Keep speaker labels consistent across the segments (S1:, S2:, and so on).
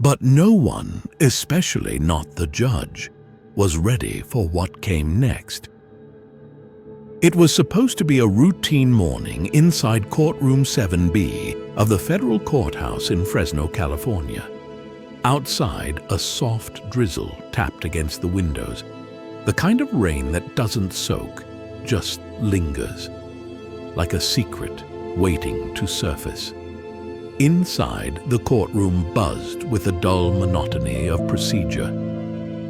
S1: But no one, especially not the judge, was ready for what came next. It was supposed to be a routine morning inside Courtroom 7B of the federal courthouse in Fresno, California. Outside, a soft drizzle tapped against the windows, the kind of rain that doesn't soak, just lingers, like a secret waiting to surface. Inside, the courtroom buzzed with the dull monotony of procedure.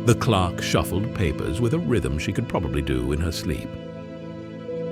S1: The clerk shuffled papers with a rhythm she could probably do in her sleep.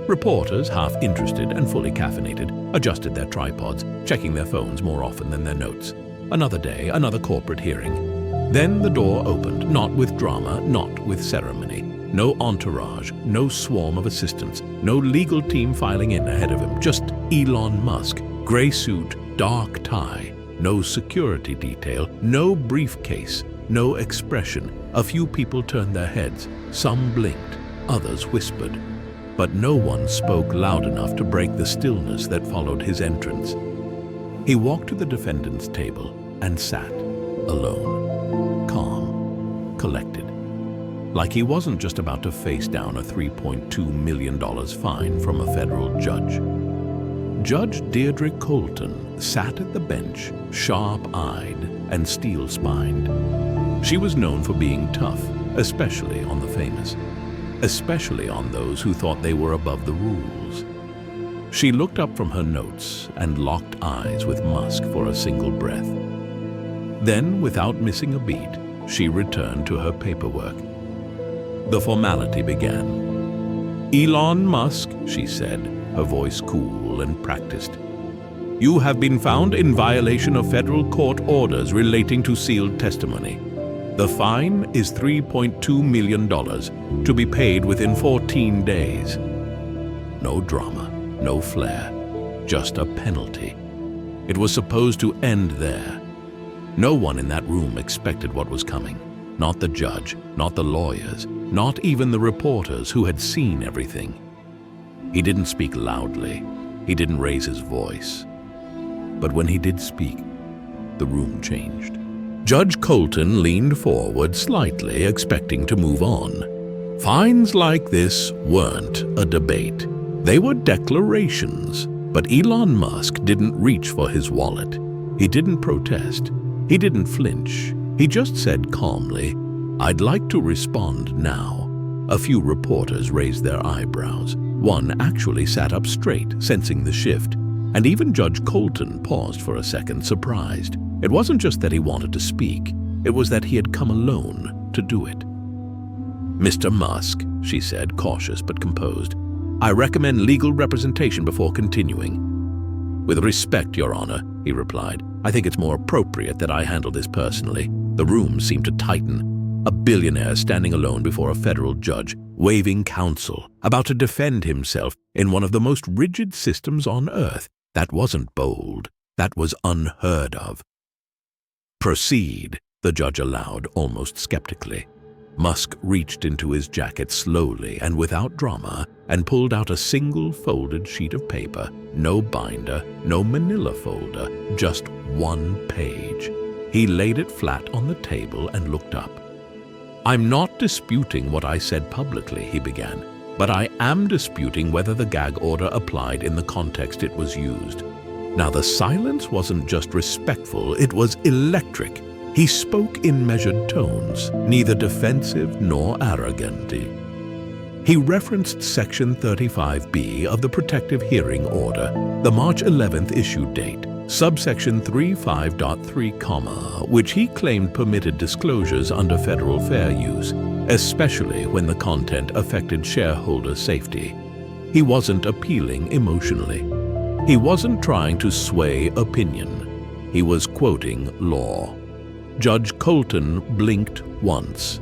S1: Reporters, half interested and fully caffeinated, adjusted their tripods, checking their phones more often than their notes. Another day, another corporate hearing. Then the door opened, not with drama, not with ceremony. No entourage, no swarm of assistants, no legal team filing in ahead of him, just Elon Musk, gray suit, dark tie, no security detail, no briefcase, no expression. A few people turned their heads, some blinked, others whispered. But no one spoke loud enough to break the stillness that followed his entrance. He walked to the defendant's table and sat, alone, calm, collected, like he wasn't just about to face down a $3.2 million fine from a federal judge. Judge Deirdre Colton sat at the bench, sharp-eyed and steel-spined. She was known for being tough, especially on the famous, especially on those who thought they were above the rules. She looked up from her notes and locked eyes with Musk for a single breath. Then, without missing a beat, she returned to her paperwork. The formality began. "Elon Musk," she said, her voice cool and practiced, "you have been found in violation of federal court orders relating to sealed testimony. The fine is $3.2 million, to be paid within 14 days. No drama, no flair, just a penalty. It was supposed to end there. No one in that room expected what was coming. Not the judge, not the lawyers, not even the reporters who had seen everything. He didn't speak loudly. He didn't raise his voice. But when he did speak, the room changed. Judge Colton leaned forward slightly, expecting to move on. Fines like this weren't a debate. They were declarations. But Elon Musk didn't reach for his wallet. He didn't protest. He didn't flinch. He just said calmly, "I'd like to respond now." A few reporters raised their eyebrows. One actually sat up straight, sensing the shift. And even Judge Colton paused for a second, surprised. It wasn't just that he wanted to speak. It was that he had come alone to do it. "Mr. Musk," she said, cautious but composed, "I recommend legal representation before continuing." "With respect, Your Honor," he replied, "I think it's more appropriate that I handle this personally." The room seemed to tighten. A billionaire standing alone before a federal judge, waiving counsel, about to defend himself in one of the most rigid systems on earth. That wasn't bold. That was unheard of. "Proceed," the judge allowed, almost skeptically. Musk reached into his jacket slowly and without drama and pulled out a single folded sheet of paper. No binder, no manila folder, just one page. He laid it flat on the table and looked up. "I'm not disputing what I said publicly," he began, "but I am disputing whether the gag order applied in the context it was used." Now, the silence wasn't just respectful, it was electric. He spoke in measured tones, neither defensive nor arrogant. He referenced Section 35B of the Protective Hearing Order, the March 11th issue date, subsection 35.3, which he claimed permitted disclosures under federal fair use, especially when the content affected shareholder safety. He wasn't appealing emotionally. He wasn't trying to sway opinion. He was quoting law. Judge Colton blinked once.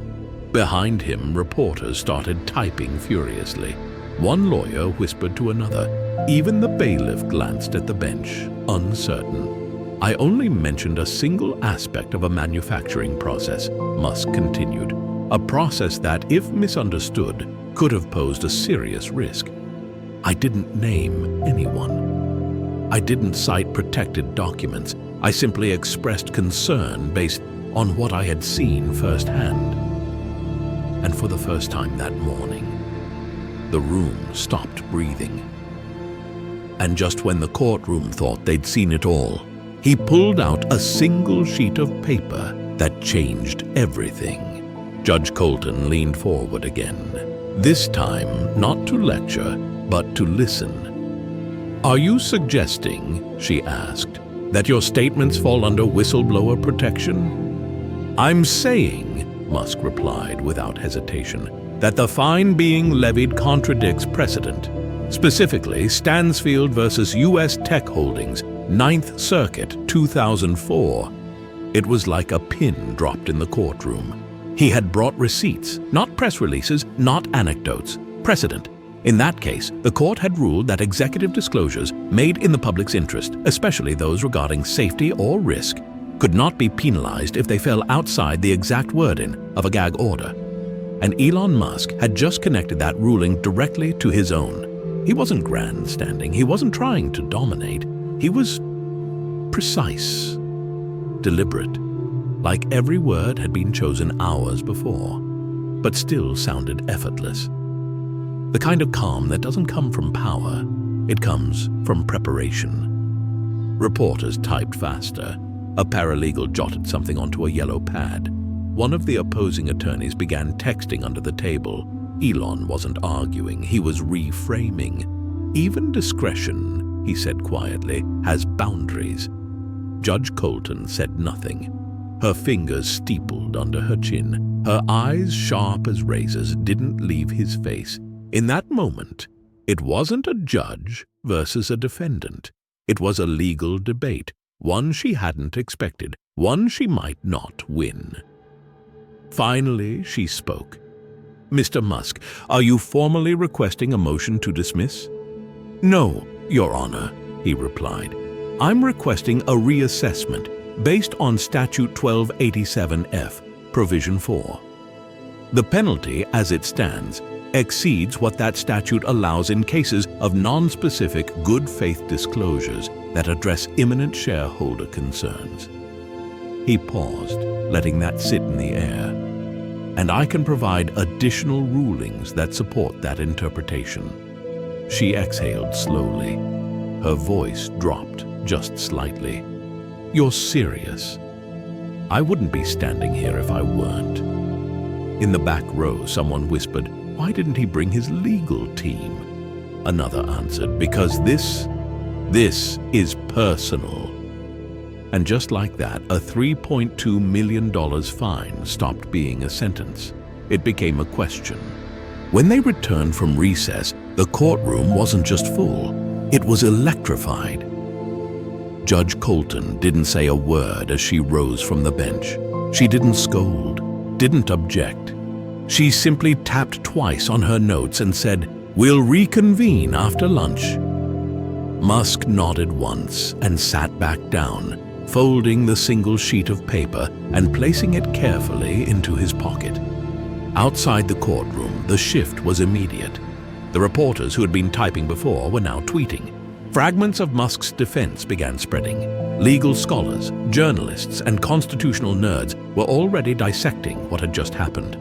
S1: Behind him, reporters started typing furiously. One lawyer whispered to another. Even the bailiff glanced at the bench, uncertain. "I only mentioned a single aspect of a manufacturing process," Musk continued. "A process that, if misunderstood, could have posed a serious risk. I didn't name anyone. I didn't cite protected documents. I simply expressed concern based on what I had seen firsthand. And for the first time that morning, the room stopped breathing. And just when the courtroom thought they'd seen it all, he pulled out a single sheet of paper that changed everything. Judge Colton leaned forward again, this time not to lecture, but to listen. "Are you suggesting," she asked, "that your statements fall under whistleblower protection?" "I'm saying," Musk replied without hesitation, "that the fine being levied contradicts precedent, specifically Stansfield versus U.S. Tech Holdings, 9th Circuit, 2004. It was like a pin dropped in the courtroom. He had brought receipts, not press releases, not anecdotes. Precedent. In that case, the court had ruled that executive disclosures made in the public's interest, especially those regarding safety or risk, could not be penalized if they fell outside the exact wording of a gag order. And Elon Musk had just connected that ruling directly to his own. He wasn't grandstanding, he wasn't trying to dominate. He was precise, deliberate, like every word had been chosen hours before, but still sounded effortless. The kind of calm that doesn't come from power, it comes from preparation. Reporters typed faster. A paralegal jotted something onto a yellow pad. One of the opposing attorneys began texting under the table. Elon wasn't arguing, he was reframing. "Even discretion," he said quietly, "has boundaries." Judge Colton said nothing. Her fingers steepled under her chin. Her eyes, sharp as razors, didn't leave his face. In that moment, it wasn't a judge versus a defendant. It was a legal debate, one she hadn't expected, one she might not win. Finally, she spoke. "Mr. Musk, are you formally requesting a motion to dismiss?" "No, Your Honor," he replied. "I'm requesting a reassessment based on Statute 1287F, Provision 4. The penalty, as it stands, exceeds what that statute allows in cases of non-specific good faith disclosures that address imminent shareholder concerns." He paused, letting that sit in the air. "And I can provide additional rulings that support that interpretation." She exhaled slowly. Her voice dropped just slightly. "You're serious? I wouldn't be standing here if I weren't." In the back row, someone whispered, "Why didn't he bring his legal team?" Another answered, "Because this is personal." And just like that, a $3.2 million fine stopped being a sentence. It became a question. When they returned from recess, the courtroom wasn't just full, it was electrified. Judge Colton didn't say a word as she rose from the bench. She didn't scold, didn't object. She simply tapped twice on her notes and said, "We'll reconvene after lunch." Musk nodded once and sat back down, folding the single sheet of paper and placing it carefully into his pocket. Outside the courtroom, the shift was immediate. The reporters who had been typing before were now tweeting. Fragments of Musk's defense began spreading. Legal scholars, journalists, and constitutional nerds were already dissecting what had just happened.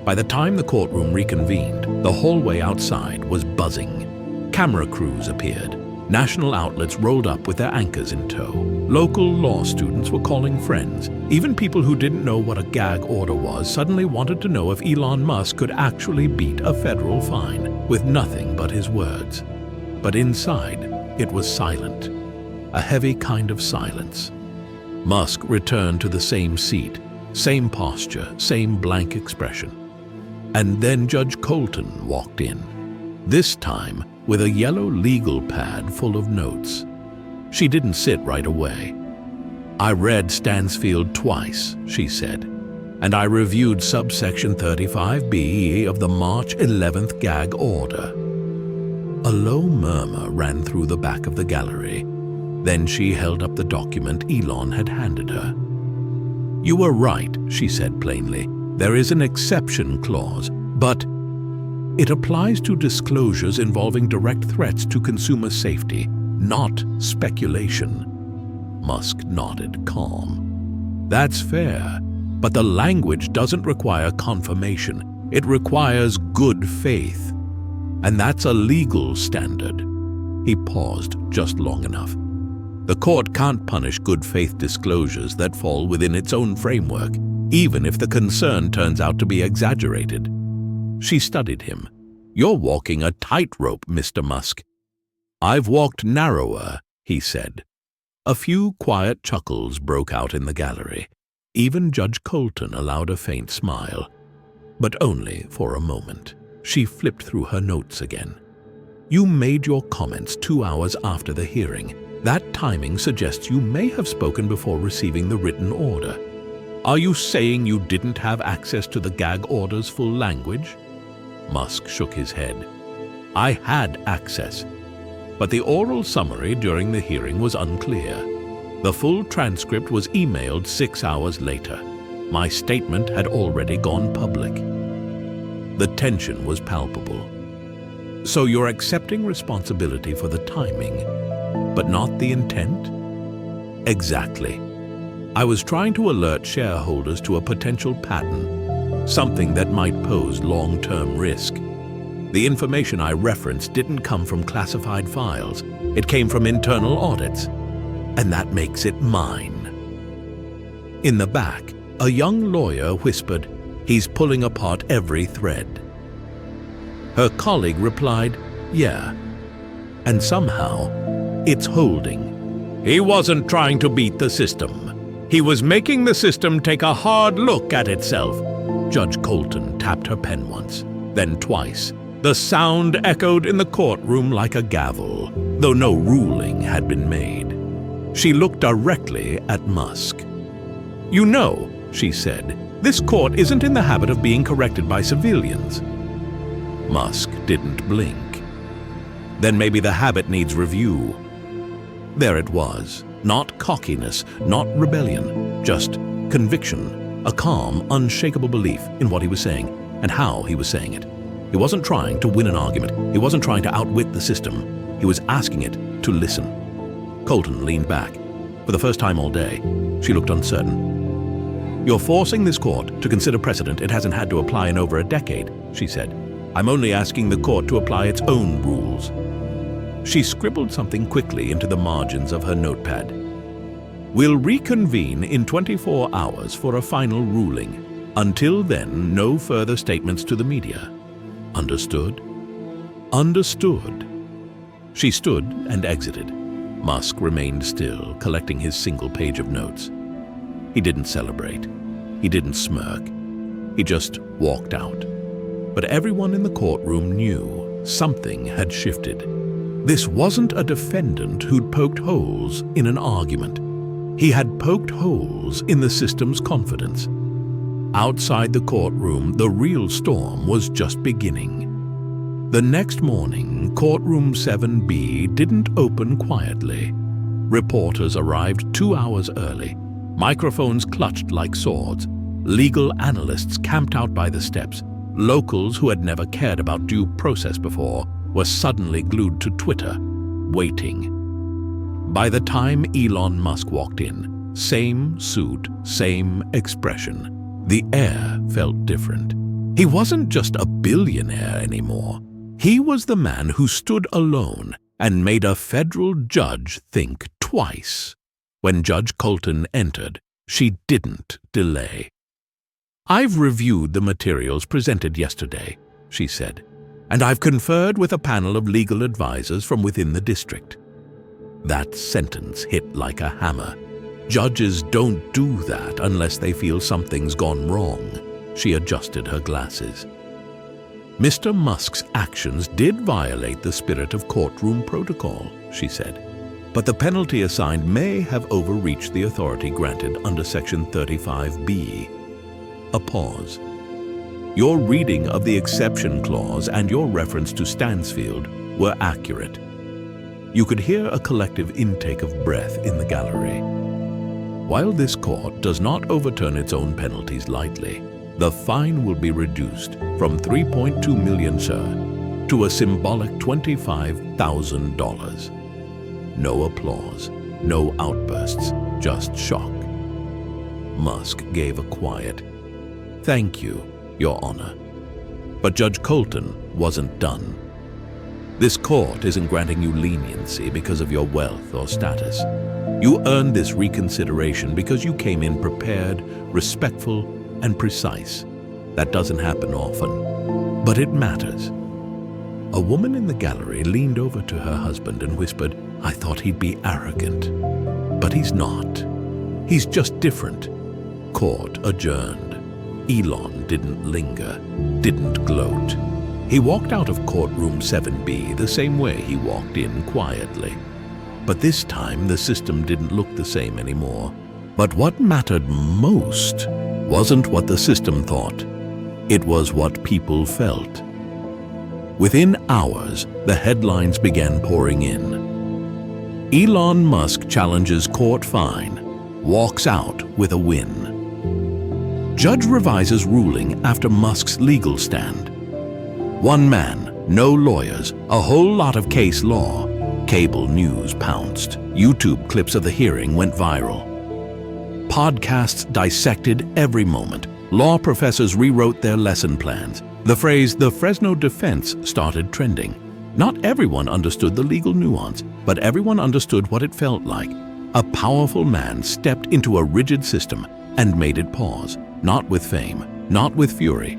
S1: By the time the courtroom reconvened, the hallway outside was buzzing. Camera crews appeared. National outlets rolled up with their anchors in tow. Local law students were calling friends. Even people who didn't know what a gag order was suddenly wanted to know if Elon Musk could actually beat a federal fine with nothing but his words. But inside, it was silent. A heavy kind of silence. Musk returned to the same seat, same posture, same blank expression. And then Judge Colton walked in. This time, with a yellow legal pad full of notes. She didn't sit right away. "I read Stansfield twice," she said, "and I reviewed subsection 35B of the March 11th gag order." A low murmur ran through the back of the gallery. Then she held up the document Elon had handed her. "You were right," she said plainly. "There is an exception clause, but it applies to disclosures involving direct threats to consumer safety, not speculation." Musk nodded, calm. That's fair, but the language doesn't require confirmation. It requires good faith. And that's a legal standard. He paused just long enough. The court can't punish good faith disclosures that fall within its own framework, even if the concern turns out to be exaggerated. She studied him. You're walking a tightrope, Mr. Musk. I've walked narrower, he said. A few quiet chuckles broke out in the gallery. Even Judge Colton allowed a faint smile, but only for a moment. She flipped through her notes again. You made your comments 2 hours after the hearing. That timing suggests you may have spoken before receiving the written order. Are you saying you didn't have access to the gag order's full language? Musk shook his head. I had access, but the oral summary during the hearing was unclear. The full transcript was emailed 6 hours later. My statement had already gone public. The tension was palpable. So you're accepting responsibility for the timing, but not the intent? Exactly. I was trying to alert shareholders to a potential pattern, something that might pose long-term risk. The information I referenced didn't come from classified files. It came from internal audits, and that makes it mine. In the back, a young lawyer whispered, "He's pulling apart every thread." Her colleague replied, "Yeah." And somehow, it's holding. He wasn't trying to beat the system. He was making the system take a hard look at itself. Judge Colton tapped her pen once, then twice. The sound echoed in the courtroom like a gavel, though no ruling had been made. She looked directly at Musk. "You know," she said, "this court isn't in the habit of being corrected by civilians." Musk didn't blink. Then maybe the habit needs review. There it was. Not cockiness, not rebellion, just conviction, a calm, unshakable belief in what he was saying and how he was saying it. He wasn't trying to win an argument. He wasn't trying to outwit the system. He was asking it to listen. Colton leaned back. For the first time all day, she looked uncertain. "You're forcing this court to consider precedent it hasn't had to apply in over a decade," she said. "I'm only asking the court to apply its own rules." She scribbled something quickly into the margins of her notepad. "We'll reconvene in 24 hours for a final ruling. Until then, no further statements to the media. Understood?" Understood. She stood and exited. Musk remained still, collecting his single page of notes. He didn't celebrate. He didn't smirk. He just walked out. But everyone in the courtroom knew something had shifted. This wasn't a defendant who'd poked holes in an argument. He had poked holes in the system's confidence. Outside the courtroom, the real storm was just beginning. The next morning, Courtroom 7B didn't open quietly. Reporters arrived 2 hours early. Microphones clutched like swords. Legal analysts camped out by the steps. Locals who had never cared about due process before were suddenly glued to Twitter, waiting. By the time Elon Musk walked in, same suit, same expression, the air felt different. He wasn't just a billionaire anymore. He was the man who stood alone and made a federal judge think twice. When Judge Colton entered, she didn't delay. "I've reviewed the materials presented yesterday," she said, "and I've conferred with a panel of legal advisors from within the district." That sentence hit like a hammer. Judges don't do that unless they feel something's gone wrong. She adjusted her glasses. "Mr. Musk's actions did violate the spirit of courtroom protocol," she said, "but the penalty assigned may have overreached the authority granted under Section 35B. A pause. "Your reading of the exception clause and your reference to Stansfield were accurate." You could hear a collective intake of breath in the gallery. While this court does not overturn its own penalties lightly, the fine will be reduced from $3.2 million, sir, to a symbolic $25,000. No applause, No outbursts, just shock. Musk gave a quiet, "Thank you, Your Honor." But Judge Colton wasn't done. "This court isn't granting you leniency because of your wealth or status. You earned this reconsideration because you came in prepared, respectful, and precise. That doesn't happen often, but it matters." A woman in the gallery leaned over to her husband and whispered, "I thought he'd be arrogant, but he's not. He's just different." Court adjourned. Elon didn't linger, didn't gloat. He walked out of courtroom 7B the same way he walked in quietly. But this time the system didn't look the same anymore. But what mattered most wasn't what the system thought. It was what people felt. Within hours, the headlines began pouring in. Elon Musk challenges court fine, walks out with a win. Judge revises ruling after Musk's legal stand. One man, no lawyers, a whole lot of case law. Cable news pounced. YouTube clips of the hearing went viral. Podcasts dissected every moment. Law professors rewrote their lesson plans. The phrase, "the Fresno defense," started trending. Not everyone understood the legal nuance, but everyone understood what it felt like. A powerful man stepped into a rigid system and made it pause, not with fame, not with fury,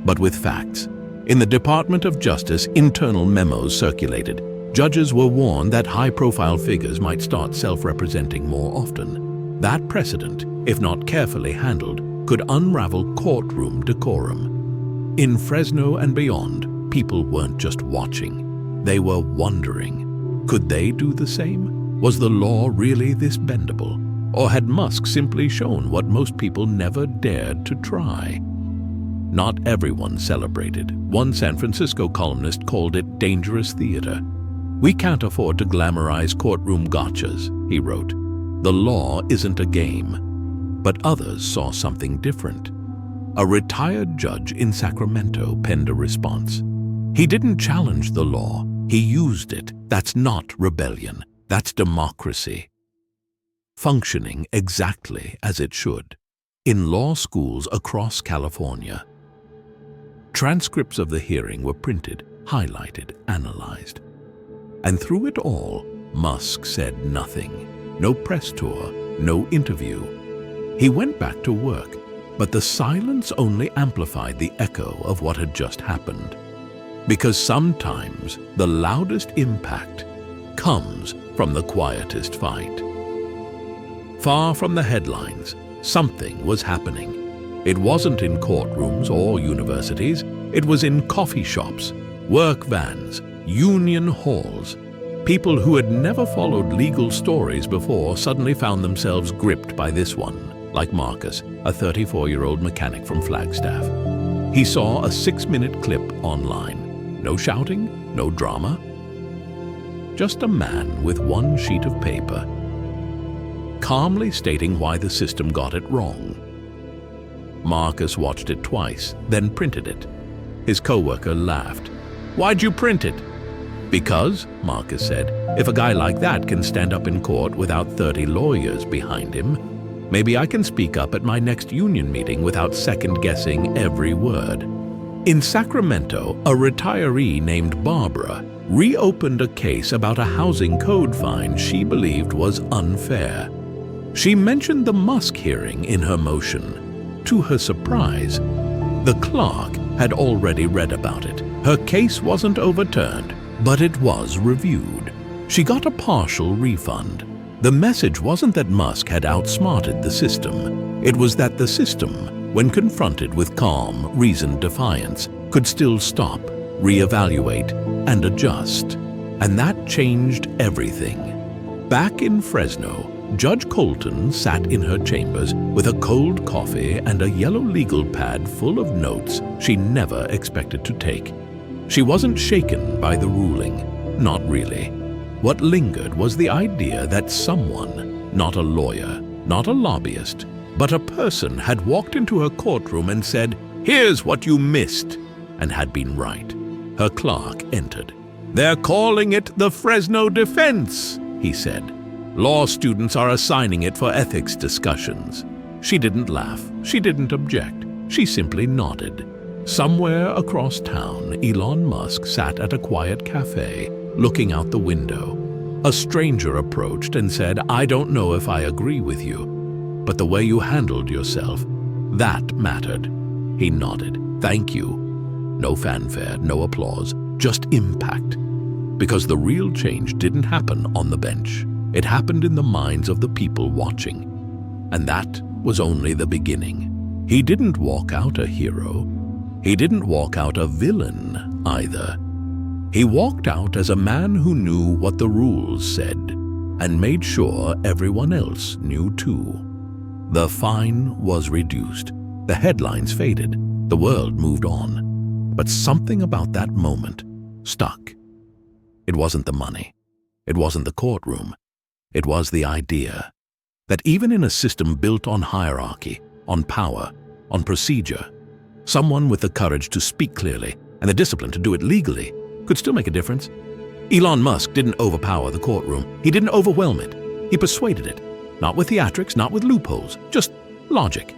S1: but with facts. In the Department of Justice, internal memos circulated. Judges were warned that high-profile figures might start self-representing more often. That precedent, if not carefully handled, could unravel courtroom decorum. In Fresno and beyond, people weren't just watching. They were wondering. Could they do the same? Was the law really this bendable? Or had Musk simply shown what most people never dared to try? Not everyone celebrated. One San Francisco columnist called it dangerous theater. "We can't afford to glamorize courtroom gotchas," he wrote. "The law isn't a game." But others saw something different. A retired judge in Sacramento penned a response. He didn't challenge the law, he used it. That's not rebellion, that's democracy. Functioning exactly as it should. In law schools across California, transcripts of the hearing were printed, highlighted, analyzed. And through it all, Musk said nothing. No press tour, no interview. He went back to work, but the silence only amplified the echo of what had just happened. Because sometimes the loudest impact comes from the quietest fight. Far from the headlines, something was happening. It wasn't in courtrooms or universities, it was in coffee shops, work vans, union halls. People who had never followed legal stories before suddenly found themselves gripped by this one, like Marcus, a 34-year-old mechanic from Flagstaff. He saw a 6-minute clip online. No shouting, no drama. Just a man with one sheet of paper, calmly stating why the system got it wrong. Marcus watched it twice, then printed it. His coworker laughed. "Why'd you print it?" "Because," Marcus said, "if a guy like that can stand up in court without 30 lawyers behind him, maybe I can speak up at my next union meeting without second-guessing every word." In Sacramento, a retiree named Barbara reopened a case about a housing code fine she believed was unfair. She mentioned the Musk hearing in her motion. To her surprise, the clerk had already read about it. Her case wasn't overturned, but it was reviewed. She got a partial refund. The message wasn't that Musk had outsmarted the system. It was that the system, when confronted with calm, reasoned defiance, could still stop, reevaluate, and adjust. And that changed everything. Back in Fresno, Judge Colton sat in her chambers with a cold coffee and a yellow legal pad full of notes she never expected to take. She wasn't shaken by the ruling, not really. What lingered was the idea that someone, not a lawyer, not a lobbyist, but a person had walked into her courtroom and said, "Here's what you missed," and had been right. Her clerk entered. "They're calling it the Fresno defense," he said. Law students are assigning it for ethics discussions. She didn't laugh. She didn't object. She simply nodded. Somewhere across town, Elon Musk sat at a quiet cafe, looking out the window. A stranger approached and said, "I don't know if I agree with you, but the way you handled yourself, that mattered." He nodded. "Thank you." No fanfare, no applause, just impact. Because the real change didn't happen on the bench. It happened in the minds of the people watching. And that was only the beginning. He didn't walk out a hero. He didn't walk out a villain either. He walked out as a man who knew what the rules said and made sure everyone else knew too. The fine was reduced. The headlines faded. The world moved on. But something about that moment stuck. It wasn't the money. It wasn't the courtroom. It was the idea that even in a system built on hierarchy, on power, on procedure, someone with the courage to speak clearly and the discipline to do it legally could still make a difference. Elon Musk didn't overpower the courtroom. He didn't overwhelm it. He persuaded it. Not with theatrics, not with loopholes, just logic.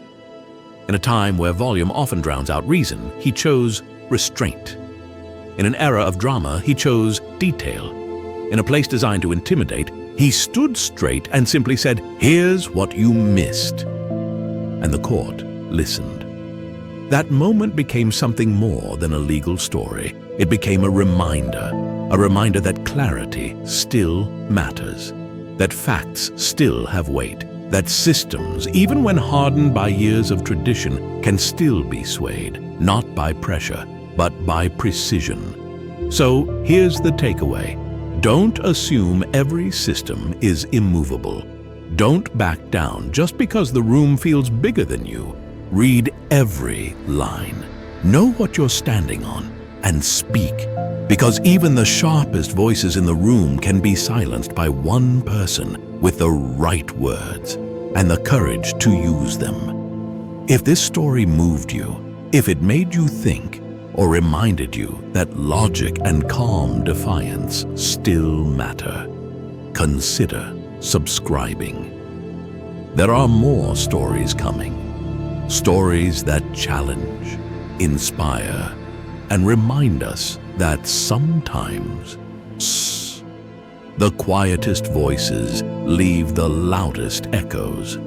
S1: In a time where volume often drowns out reason, he chose restraint. In an era of drama, he chose detail. In a place designed to intimidate, he stood straight and simply said, "Here's what you missed." And the court listened. That moment became something more than a legal story. It became a reminder that clarity still matters, that facts still have weight, that systems, even when hardened by years of tradition, can still be swayed, not by pressure, but by precision. So here's the takeaway. Don't assume every system is immovable. Don't back down just because the room feels bigger than you. Read every line. Know what you're standing on and speak, because even the sharpest voices in the room can be silenced by one person with the right words and the courage to use them. If this story moved you, if it made you think, or reminded you that logic and calm defiance still matter, consider subscribing. There are more stories coming. Stories that challenge, inspire, and remind us that sometimes the quietest voices leave the loudest echoes.